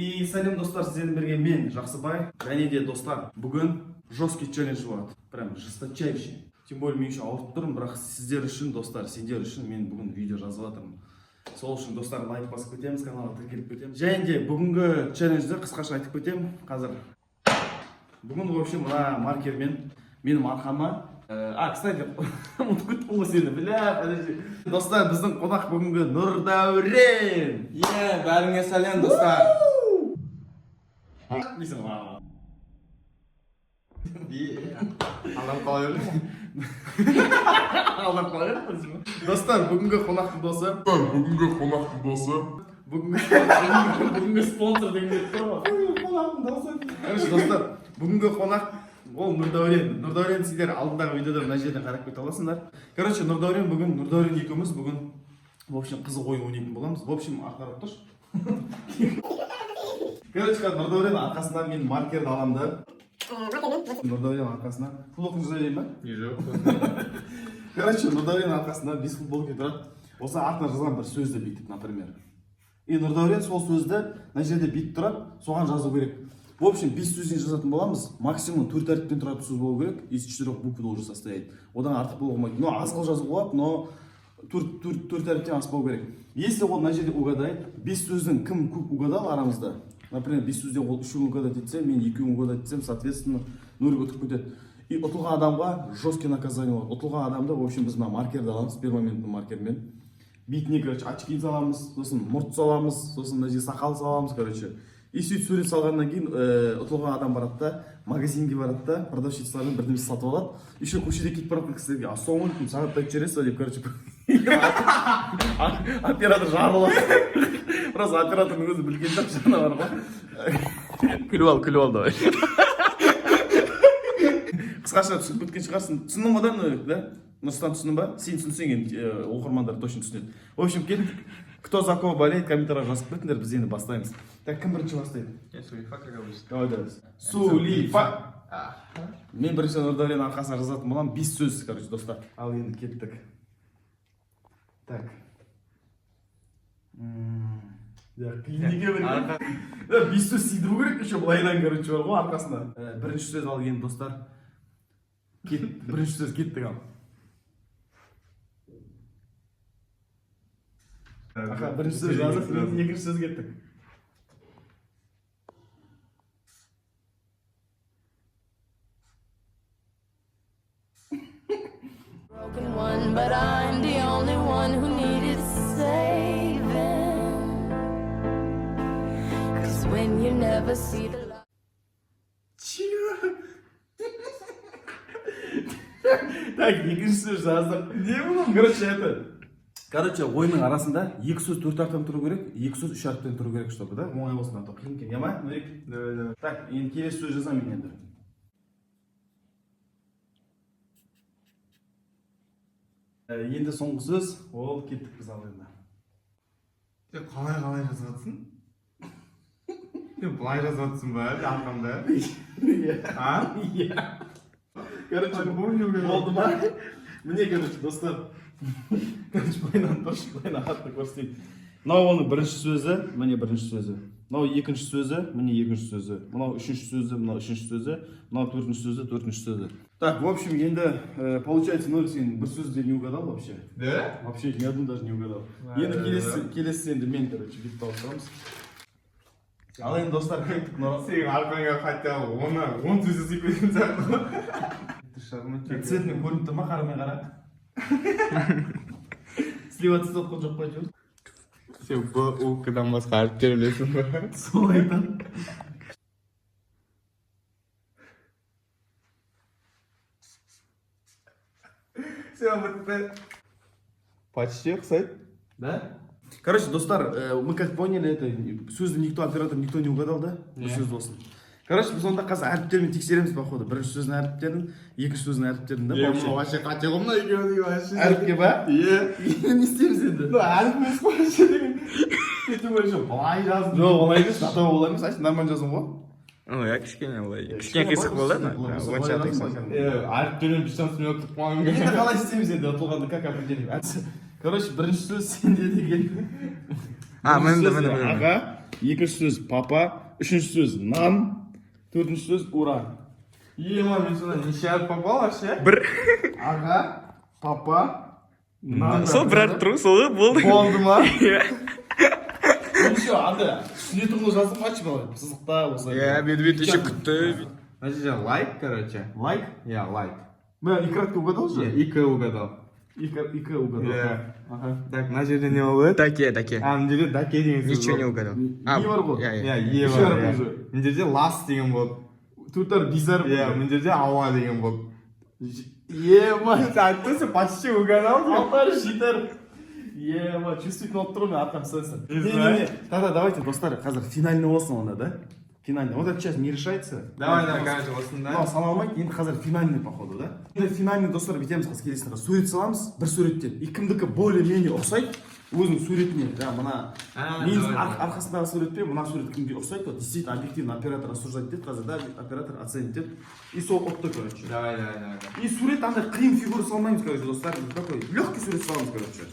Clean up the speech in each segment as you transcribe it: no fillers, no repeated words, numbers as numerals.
И сәлем достар, сіздермен бірге мен Жақсыбай. Және де достар, бүгін жесткий челлендж болады. Прям жесточайший. Тем более мен еще ауырып тұрмын, бірақ сіздер үшін, достар, сендер үшін мен бүгін видео жазып жатырмын. Сол үшін достар, лайк басып кетеміз, каналға тіркеліп кетеміз. Және де бүгінгі челленджді қысқаша айтып кетемін. Қазір бүгін в общем мына маркермен менің арқама кстати, ұмытып кеттім ғой сені, бля, подожди. Достар, біздің қонақ бүгінгі Нұрдәурен. Бәріңе сәлем, достар. Дейсің, Алдап қала берді. алдап қала берді. Достар, бүгінгі қонақтың досы. Бүгінгі спонсор деген деп тұр ғой. Қонақтың досы. Короче, достар, бүгінгі қонақ ол Нұрдәурен. Нұрдәурен сіздер алдындағы видеода мына жерден қарап кете аласыңдар. Короче, Нұрдәурен екеуміз бүгін в общем қызық ойын ойнайтын боламыз. В общем, ақтарып тұршы. Короче, Нұрдәурен арқасынан мен маркерді аламын да. Нұрдәурен арқасынан футболканы жазайын ба? Жоқ. Короче, Нұрдәурен арқасынан 5 футболка тұрады. Осы артына жазған бір сөзді бүйтіп, например. И Нұрдәурен сол сөзді мына жерде бүйтіп тұрады, соған жазу керек. В общем, 5 сөзден жазатын боламыз. Максимум 4 әріптен тұратын сөз болу керек. Из 4 букв должен состоять. Одан артық болуға болмайды. Но азғыл жазу болады, но 4 әріптен аспау керек. Если ол мына жерде угадает, 5 сөздің кім көп угадал арамызда. Например, 5 сөзден ол 3 угадать етсем, мен 2 угадать етсем, соответственно, 0 өтіп кетеді. И ұтылған адамға жесткий наказание болады. Ұтылған адамды, в общем, біз мына маркерді аламыз, перманентный маркермен. Бетіне, короче, очки саламыз, сосын мұрт саламыз, сосын мына жерге сақал саламыз, короче. И сөйтіп сурет салғаннан кейін ұтылған адам барады да, магазинге барады да, продавщицалардан бірдемесі сатып алады. Еще көшеде кетіп баратын кісілерге, а соңғы күн сағаттай жүресіз деп, короче, оператор жарылады. Просто оператордың өзі білген жоқ, жаңа бар ғой. Күліп ал, давай. Қысқаша түсініп кеткен шығарсың. Түсіндің ба да? Нұрстан түсіндің ба? Сен түсінсең, оқырмандар точно түсінеді. В общем, кеттік. Кто за кого болеет, комментарий жазып кетіңдер, біз енді бастаймыз. Так, кім бірінші бастайды? Сулифа, как обычно. Давай. Сулифа. Мен бірінші Нұрдәурен арқасына жазатын боламын. 5 сөз, короче, достар. Ал енді кеттік. Так. Неге бір? 5 сөз сидыру керек, еще былайдан, короче, бар ғой арқасына. Бірінші сөз ал енді, достар. Бірінші сөз кеттік ал. Аха, бірінші сөз жазып, мен екінші сөз кеттік. Broken one, but I'm the only one who needed saving. 'Cause when you never see the light. Так, екінші сөз жаздық. Не бұл? Короче, ойынның арасында 2 сөз 4 әріптен тұру керек, 2 сөз 3 әріптен тұру керек, чтобы, да? Оңай болсын, а то қиын екен. Яма, Нұрик? Давай. Так, енді келесі сөз жазамын мен енді. Енді соңғы сөз, ол кеттік біз ал енді. Сен қалай жазғатсың? Сен бұлай жазғатсың ба, арқамда? Иә. Короче, болды ма? Міне, короче, достар. Короче, былайынан тұршы, былайынан қатты көрсетейін. Мынау оның бірінші сөзі, міне бірінші сөзі. Мынау екінші сөзі, міне екінші сөзі. Мынау үшінші сөзі, мынау үшінші сөзі. Мынау төртінші сөзі, төртінші сөзі. Так, в общем, енді получается, Нөл, сен бір сөзді не угадал вообще? Да? Вообще ни одну даже не угадал. Енді келесі енді мен, короче, бүйтіп тауыстырамыз. Ал енді достар, қайттық Нұрал. Сен арқаңа хотя бы 10 сөзі секундын сәттің. Цветный көрініп тұр ма, қарамай қара? Сливаться тұтқан жоқ қой, жүр? Сен бұл ұлқыдан басқа әріптер білесің ба? Солай айтам. Сен бітті. Почти ұқсайды. Да? Короче, достар, мы как поняли, это сөзді оператор никто не угадал, да? Бұл сөз болсын. Короче, біз онда қазір әріптермен тексереміз, походу. Бірінші сөздің әріптерін, екінші сөздің әріптерін, да? Бұл вообще қате ғымна екеуінің вообще. Әріпке ба? Е. Не істейміз енді? Әріп емес қой вообще деген. Кету бойынша былай жаздым. Жоқ, олай емес, натаба олай емес, айшы, нормально жаздым ғой. Я кішкене олай. Кішкене қисық болды ма? Онша қисық. Әріптермен 15 минут тұқпаным Енді қалай істейміз енді, ұтылғанды как определим? Короче, бірінші сөз сенде деген. Міне. Аға, екінші сөз папа, үшінші сөз нан, төртінші сөз ура. Ема, мен сонда неше әріп папалар ше? Бір. Аға, папа, нан. Сол бір әріп тұру, сол болды. Болды ма? Еще анда түсінетұғылы жаздым мачы бала, сызықта осы. Медведь еще күтті. Значит, лайк, короче. Лайк? Я лайк. Бля, и кратко угадал Я же? ик угадал. Ика угадал. Иә. Ага. Так, мына жерде не болады? Таке. Мына жерде даке деген сөз Ничего не болады. угадал. Не бар ғой? Иә, е Еще бар. әріп иә. уже. Мына жерде лас деген болады. Туттар бизар. Иә, мына жерде ауа деген болады. Ема, Айтты сен почти угадал. алтар житар. Ема, чувствительно болып тұрмын, артам сенсің. Не знаю. Тогда давайте, достар, қазір финальный болсын онда, да? Финальный. Вот это сейчас не решается. Давай, короче, осында. Мынау саналмайды, енді қазір финальный, походу, да? Енді финальный, достар, бүйтеміз қазір келесіздер. Сурет саламыз, бір суреттен. Кімдікі более-менее ұқсайды, өзінің суретіне. Ja, мына мен арқасындағы суретпен мына сурет кімге ұқсайды, вот действительно объективно оператор рассуждать дейді, қазір да оператор оценит дейді. И сол ұтты, короче. Давай. И сурет андай қиын фигура салмаймыз, короче, достар. Такой легкий сурет саламыз, короче.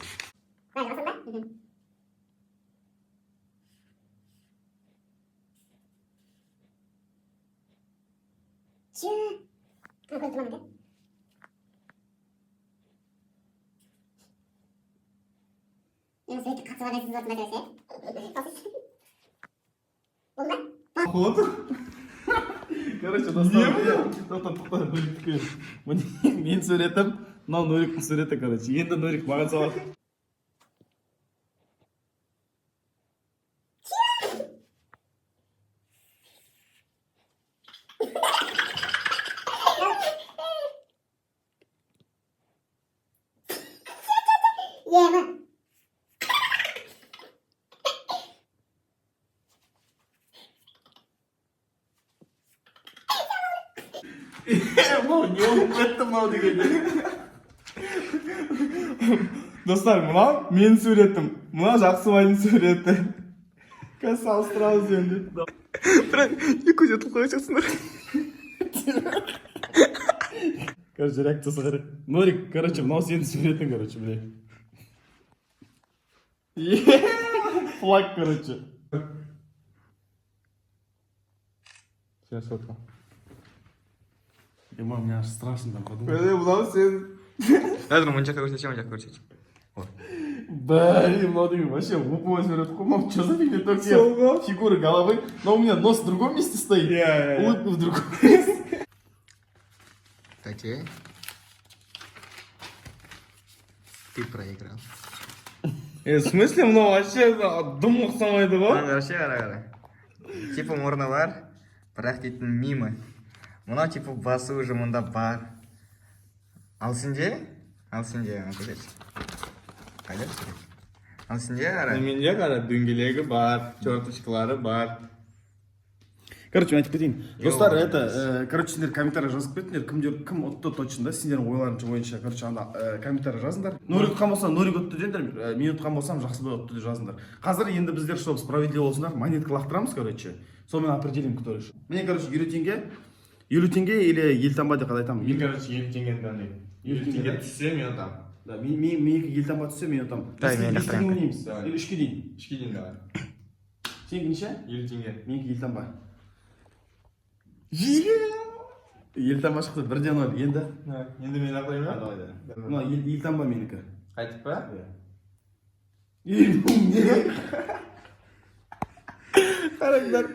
Короче, достар, тоқтар, нөліктікі. Мен суретім, мынау нөліктің суреті, короче. Енді нөлік маған салады. Мынау не болып кетті мынау дегенде. Достар, мынау мен суретім. Мынау Жақсыбайдың суреті. Қазір салыстырамыз енді. Бірақ екі өтіп қойып жатсыңдар. Короче, реакциясы керек. Норик, короче, мынау сенің суретің, короче, бля. Флаг, короче. Сейчас фотка. Ема, мне аж страшно там подумать. Мынау сен. Қазір мына жаққа көрсетші. Блин, мынау деген вообще луповой сурет қой. Мам, что за фигня только Сол. фигура головы? Но у меня нос в другом месте стоит. Иә. Улыбка в другом месте. Таке. Ты проиграл. В смысле, мынау вообще дым ұқсамайды ғой? Вообще қара. Типа мұрны бар, бірақ дейтін мимо. Мынау типа басы уже мұнда бар. Ал сенде, көрсетші. Ал сенде қара. Менде қара дөңгелегі бар, черточкалары бар. Короче, мен айтып кетейін. Достар, это, короче, сендер комментарий жазып кетіңдер. Кім ұтты точно да, сендердің ойларыңша бойынша, короче, анда комментарий жазыңдар. Норик ұтқан болса, Норик ұтты деңдер, мен ұтқан болсам, Жақсыбай ұтты деп жазыңдар. Қазір енді біздер, чтобы справедливо болсындар, монетка лақтырамыз, короче. Сонымен определим, кто решит. Мен, короче, 50 теңге или елтаңба деп қалай айтамын. Мен, короче, 50 теңгені таңдаймын. 50 теңге түссе, мен ұтамын. Да, менікі елтаңба түссе, мен ұтамын. Да, мен Бес теңге лақтырамын. ойнаймыз. Давай. Или 3-ке дейін. 3-ке дейін давай. Сенікі неше? 50 теңге. Менікі елтаңба. Елтаңба шықты, 1-0. Енді? Енді мен ақылайым ба? Давай, да. Мына елтаңба менікі. Қайтып па? Не? Қараңдар.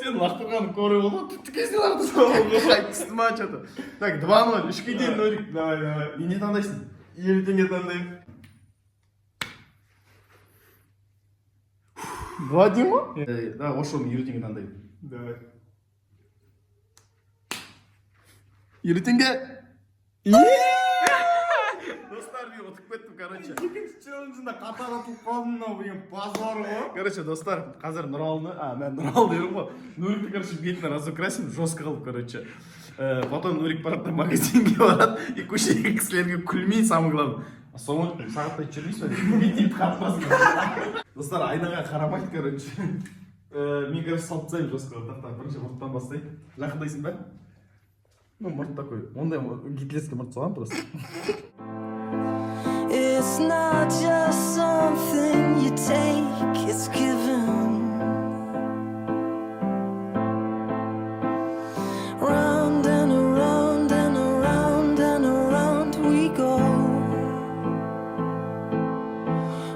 Сен лақтырғанын көріп болды, түкесін лақтырған. Қайтысты ма, что-то. Так, 2-0, 3-ке дейін Норик. Давай. И не таңдайсың? 50 теңге таңдаймын. 2 дей ма? Да, ошо мен 50 теңге таңдаймын. Давай. 50 теңге. Достар, мен ұтып кеттім, короче. Екінші челленджінде қатар ұтылып қалдым, мынау деген позор ғой. Короче, достар, қазір Нұралыны, мен Нұрал дерім ғой. Нурикті, короче, бетін разукрасим, жестко қылып, короче. Потом Нурик барады да магазинге барады, и көшедегі кісілерге күлмей, самое главное. Соңы сағаттай жүрмейсің ба? Бетіңді қатпасын. Достар, айнаға қарамайды, короче. Мен, короче, салып тастаймын жестко қылып. Бірінші мұрттан бастайын. Жақындайсың ба? Ну, мұрт такой. Ондай гитлерский мұрт салам просто. It's It's not just something you take, it's given. Round and around and around and around we go.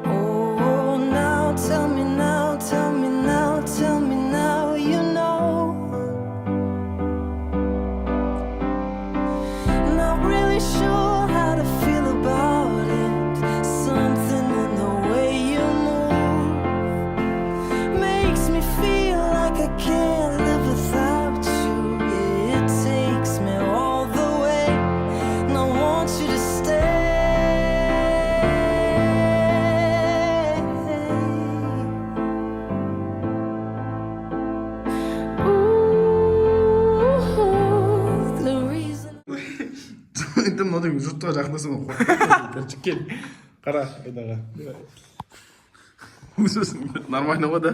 Oh, now tell me now, tell me now, tell me now, you know. Not really sure how to feel about it. Something in the way you move makes me feel like I can't live without you. It takes me all the way, and I want you to stay. Ooh, the reason. Енді мынау жұртқа жақындасың ғой. Кел. Қара, айдаға. Нормально ғой да?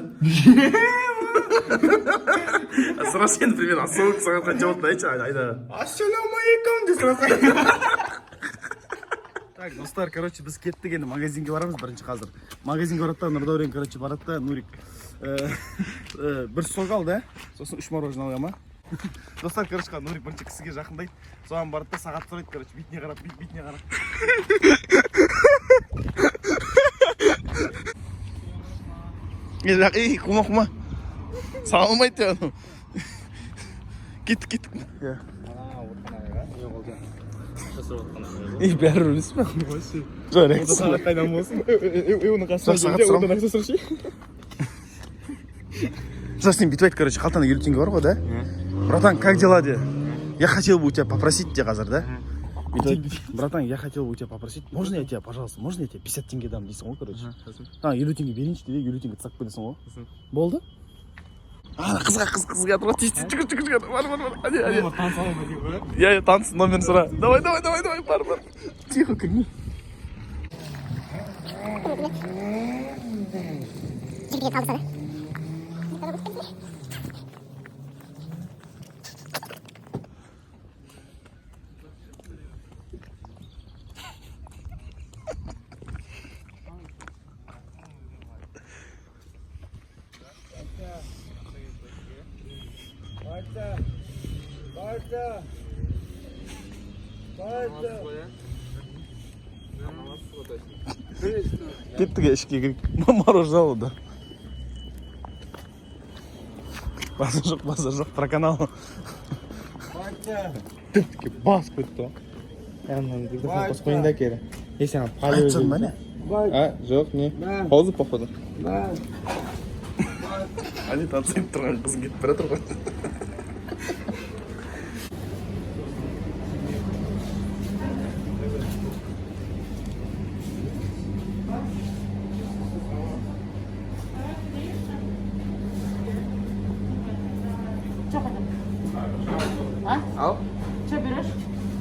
Сразу сен примерно сол саған қанша болды айтшы айдаға. Ассалаумағалейкум деп сұрасаң. Так, достар, короче, біз кеттік енді магазинге барамыз бірінші қазір. Магазинге барады да, Нұрдәурен, короче, барады да, Нурик. Бір сок ал да, сосын 3 мороженое алға ма? Достар, короче, Нурик бірінші кісіге жақындайды. Соған барады да, сағат сұрайды, короче, бетіне қарап, бетіне қарап. Ей, құма. Саған алмайды анау. Кеттік. Ей, бәрі үліс пе? Жоқ, Сағат қайдан болсын? Оны қасына Сағат сұрам. одан ақша сұршы. Сейчас сен бүйтіп айт, короче, қалтанда 50 теңге бар ғой, да? Братан, как дела, де? Я хотел бы у тебя попросить де қазір, да? Братан, я хотел бы у тебя попросить, можно я тебе, пожалуйста, можно я тебе 50 теңге дам дейсің ғой, короче. 50 теңге берейінші де, 50 теңге тастап бересің ғой. Болды? Қызға тұрады дейсің, жүгір, бар, әне. Таныс алуға дейін ғой. Я таныс, номерін сұра. Давай, бар. Тихо, кірме. Кеттік ішке мороженое алды да. Базар жоқ, про канал. Бас қойды. Қос қойында кері. Сен пали Айтсың ба не? Жоқ, не? Пауза, походу. Әне танысайын тұрған қыз кетіп бара тұр ғой. Ал? Что берешь?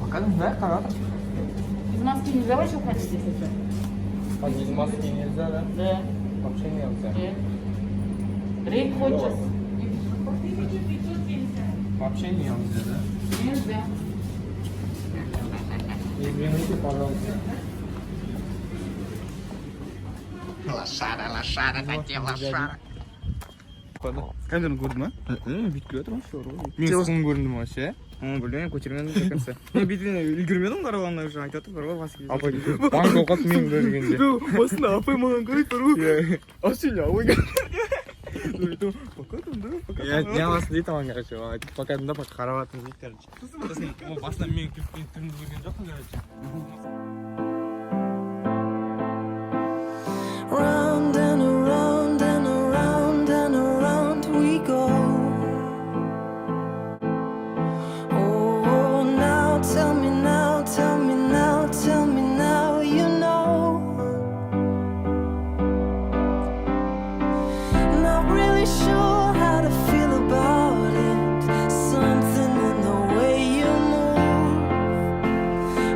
Покажем, да, канал. Из маски нельзя вообще уходить, если что? Без маски нельзя, да? Да. Вообще нельзя. Рейд хочешь? Вообще нельзя, да? Нельзя. Извините, пожалуйста. Лошара. Камераны көрдің ма? Бүйтіп келатыр ма? Мен сұлым көріндім вообще. Білмеймін, көтермедім секенсі. Мен бүйтіп үлгермедім қарағанда уже айтып отыр ғой бас Апай, банк ауқат мен көргенде. Басында апай маған қарайды бар ғой. Асеня, ой. Не аласың дейді маған, короче. Покадым да, қарап атым дейді, короче. Сосын басынан мен түрімді көрген жоқпын, короче. Round and around and around and around we go. Oh, now tell me now, tell me now, tell me now, you know. Not really sure how to feel about it. Something in the way you move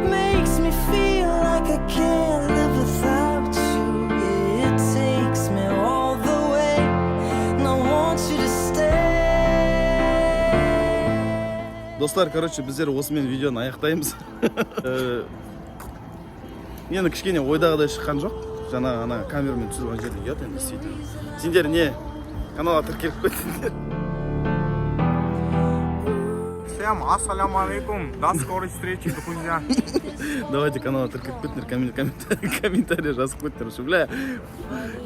makes me feel like I can't live without you. It takes me all the way, and I want you to stay. Достар, короче, біздер осымен видеоны аяқтаймыз. енді кішкене ойдағыдай шыққан жоқ. Жаңа ана камерамен түсірген жерде ұят енді действительно. Сендер не каналға тіркеліп кеттіңдер? Всем ассаляму-алейкум. До скорой встречи, друзья. Давайте каналға тіркеліп кеттіңдер, комментарий жазып кеттіңдер. Что, бля,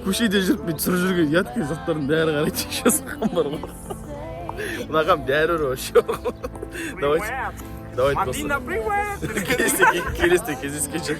көшеде жүріп мен түсіріп жүрген ұят екен заттардың бәрі қарай тек жазған бар ғой. Мынаған бәрі вообще. Давайте. Мадина, привет! Келесте кездескенше.